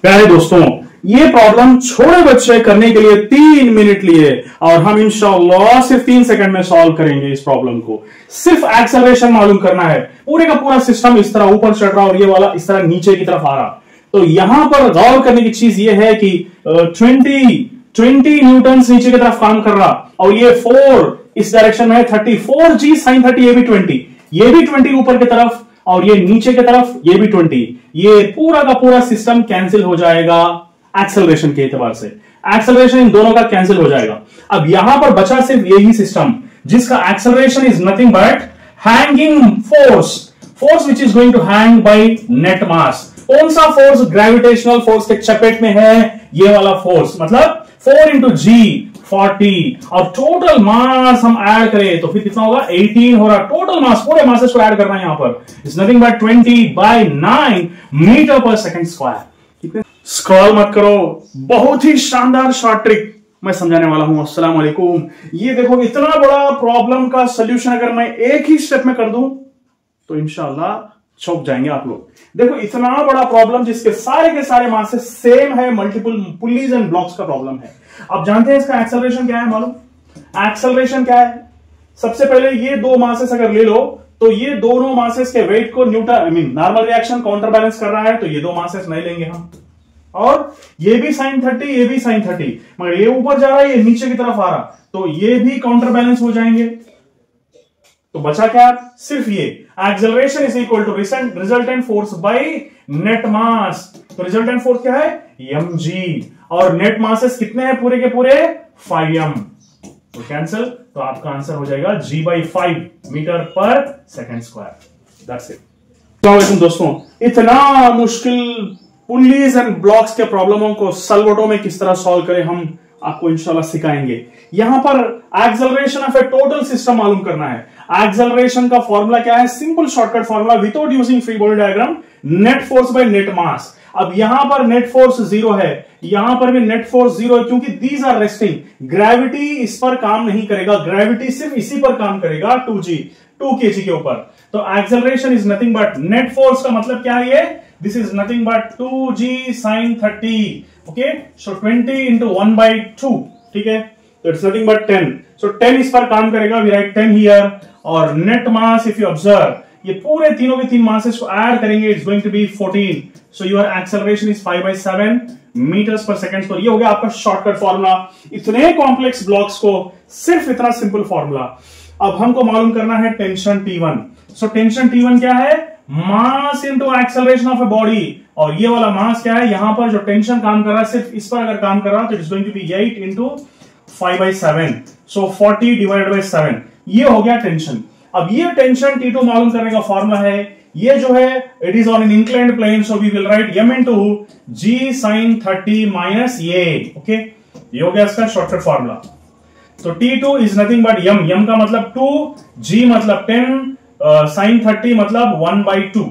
प्यारे दोस्तों, ये प्रॉब्लम छोटे बच्चे करने के लिए 3 मिनट लिए और हम इंशाअल्लाह सिर्फ 3 सेकंड में सॉल्व करेंगे इस प्रॉब्लम को। सिर्फ एक्सेलरेशन मालूम करना है। पूरे का पूरा सिस्टम इस तरह ऊपर चढ़ रहा और ये वाला इस तरह नीचे की तरफ आ रहा। तो यहां पर गौर करने की चीज ये है कि 20 न्यूटन नीचे की तरफ काम कर रहा और ये 4 इस डायरेक्शन में है 34 g sin 30, ये भी 20 ऊपर की तरफ और ये नीचे की तरफ ये भी 20। ये पूरा का पूरा सिस्टम कैंसिल हो जाएगा एक्सेलरेशन के एतबार से। एक्सेलरेशन इन दोनों का कैंसिल हो जाएगा। अब यहां पर बचा सिर्फ यही सिस्टम जिसका acceleration is nothing but hanging force which is going to hang by net mass. कौन सा फोर्स? ग्रेविटेशनल फोर्स के चपेट में है ये वाला फोर्स, मतलब 4 इंटू जी 40 और टोटल मास हम ऐड करें तो फिर कितना होगा? 18 हो रहा। टोटल मास पूरे मासेस को ऐड करना है यहां पर। इट्स नथिंग बट 20/9 मीटर पर सेकंड स्क्वायर। ठीक है, स्क्रॉल मत करो, बहुत ही शानदार शॉर्ट ट्रिक मैं समझाने वाला हूं। अस्सलाम वालेकुम। ये देखो, इतना बड़ा प्रॉब्लम का सॉल्यूशन अगर मैं एक ही स्टेप में कर दूं तो इंशाअल्लाह चौंक जाएंगे आप लोग। देखो, इतना बड़ा प्रॉब्लम जिसके सारे के सारे मासेस सेम है, मल्टीपल पुलीज एंड ब्लॉक्स का प्रॉब्लम है। अब जानते हैं इसका एक्सेलरेशन क्या है? मालूम एक्सेलरेशन क्या है? सबसे पहले ये दो मासेस अगर ले लो तो ये दोनों मासेस के वेट को Newton normal reaction counter balance कर रहा है, तो ये दो मासेस नहीं लेंगे हम। और ये भी sin 30, ये भी sin 30, मगर ये ऊपर जा रहा है, ये नीचे की तरफ आ रहा, तो ये भी काउंटर बैलेंस हो जाएंगे। तो बचा क्या? सिर्फ ये acceleration is equal to resultant force by net mass. तो रिजल्टेंट फोर्स क्या है? mg। और नेट मासेस कितने हैं पूरे के पूरे? 5m। तो कैंसिल, तो आपका आंसर हो जाएगा g/5 मीटर पर सेकंड स्क्वायर। That's it. अस्सलाम दोस्तों, इतना मुश्किल पुलीज एंड ब्लॉक्स के प्रॉब्लमों को सलवटों में किस तरह सॉल्व करें हम आपको इंशाल्लाह सिखाएंगे। यहां पर acceleration of a total system मालूम करना है। एक्सेलरेशन का फॉर्मूला क्या है? Simple shortcut formula without using free body diagram, net force by net mass. अब यहां पर नेट फोर्स 0 है, यहां पर भी नेट फोर्स 0 है क्योंकि दीज आर रेस्टिंग। ग्रेविटी इस पर काम नहीं करेगा, ग्रेविटी सिर्फ इसी पर काम करेगा 2 kg के ऊपर। तो acceleration is nothing but net force का मतलब क्या है? ये this is nothing but 2g sin 30। Okay, so 20 into 1/2। ठीक है, तो इट्स नथिंग बट 10। सो 10 इस पर काम करेगा, वी राइट 10 हियर। और net mass if you observe, ये पूरे तीनों के तीन मासेस को ऐड करेंगे, it's going to be 14। So your acceleration is 5/7 metres per second. तो ये हो गया आपका शॉर्टकट फॉर्मूला। इतने कॉम्प्लेक्स ब्लॉक्स को सिर्फ इतना सिंपल फॉर्मूला। अब हमको मालूम करना है tension T1। So tension T1 क्या है? Mass into acceleration of a body. और ये वाला मास क्या है? यहां पर जो टेंशन काम कर रहा है, सिर्फ इस पर अगर काम कर रहा है तो it's going to be 8 into 5/7। So 40 divided by 7। ये हो गया टेंशन। अब ये टेंशन T2 मालूम करने का फॉर्मूला है, ये जो है it is on an inclined plane, so we will write m into g sin 30 minus ये। ओके, ये हो गया इसका शॉर्टकट फॉर्मूला। तो T2 is nothing but m का मतलब 2, g मतलब 10, sin 30 मतलब 1/2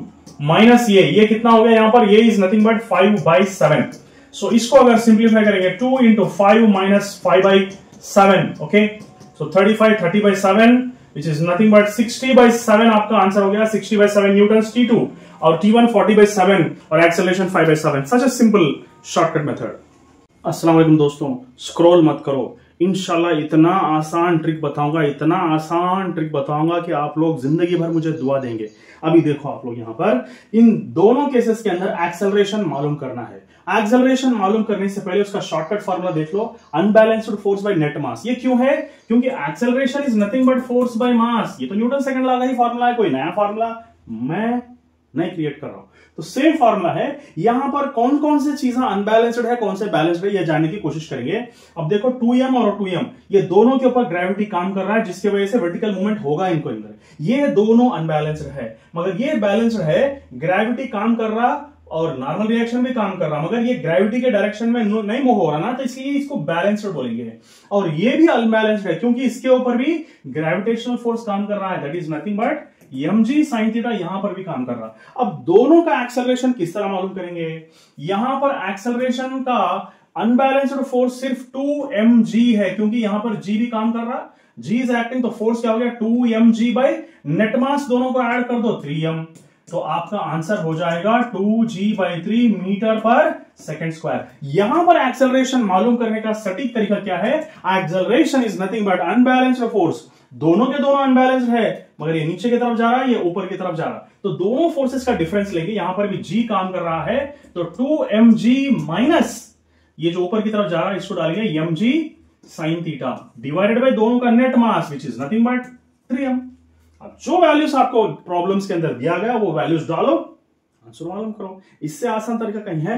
माइनस ये कितना हो गया? यहां पर ये इज नथिंग बट 5/7। सो इसको अगर सिंप्लीफाई करेंगे 2 into 5 minus 5/7। Okay, so 35 30/7 which is nothing but 60/7 आपका आंसर हो गया। 60/7 न्यूटन T2 और T1 40/7 और acceleration 5/7। Such a simple shortcut method. अस्सलाम वालेकुम दोस्तों, स्क्रॉल मत करो। इंशाल्लाह इतना आसान ट्रिक बताऊंगा, इतना आसान ट्रिक बताऊंगा कि आप लोग जिंदगी भर मुझे दुआ देंगे। अभी देखो आप लोग यहां पर इन दोनों केसेस के अंदर एक्सेलरेशन मालूम करना है। एक्सेलरेशन मालूम करने से पहले उसका शॉर्टकट फॉर्मूला देख लो, अनबैलेंस्ड फोर्स बाय नेट मास। ये क्यों है? क्योंकि acceleration is nothing but force by mass. ये तो न्यूटन सेकंड लॉ का ही फॉर्मूला है, कोई नया फॉर्मूला मैं नहीं क्रिएट कर रहा हूं। तो सेम फॉर्मूला है। यहां पर कौन कौन से चीजें अनबैलेंस्ड है, कौन से बैलेंस्ड है, ये जानने की कोशिश करेंगे। अब देखो 2m और 2m, ये दोनों के ऊपर ग्रेविटी काम कर रहा है, जिसकी वजह से वर्टिकल मूवमेंट होगा इनको अंदर। ये दोनों अनबैलेंस्ड है, मगर ये बैलेंस्ड है। ग्रेविटी काम कर रहा और नॉर्मल रिएक्शन भी काम कर रहा, मगर ये ग्रेविटी के डायरेक्शन में नहीं मूव हो रहा ना, तो इसलिए इसको बैलेंस्ड बोलेंगे। और ये भी अनबैलेंस्ड है क्योंकि इसके ऊपर भी ग्रेविटेशनल फोर्स काम कर रहा है, that is nothing but mg sin theta यहां पर भी काम कर रहा। अब दोनों का एक्सेलरेशन किस तरह मालूम करेंगे? यहां पर एक्सेलरेशन का अनबैलेंस्ड फोर्स सिर्फ 2mg है क्योंकि यहां पर g भी काम कर रहा, g इज एक्टिंग, तो फोर्स क्या हो गया? 2mg बाय नेट मास, दोनों को ऐड कर दो 3m। तो आपका आंसर हो जाएगा 2g/3 मीटर पर सेकंड स्क्वायर। यहां पर एक्सेलरेशन मालूम करने का सटीक तरीका क्या है? Acceleration is nothing but unbalanced force. दोनों के दोनों अनबैलेंस्ड है, मगर ये नीचे की तरफ जा रहा है, ये ऊपर की तरफ जा रहा है, तो दोनों फोर्सेस का डिफरेंस लेंगे। यहां पर भी जी काम कर रहा है, तो 2mg माइनस ये जो ऊपर की तरफ जा रहा है इसको डालेंगे mg sin theta divided by दोनों का net mass which is nothing but 3m। अब जो वैल्यूज आपको प्रॉब्लम्स के अंदर दिया गया वो वैल्यूज डालो, आंसर मालूम करो। इससे आसान तरीका कहीं है?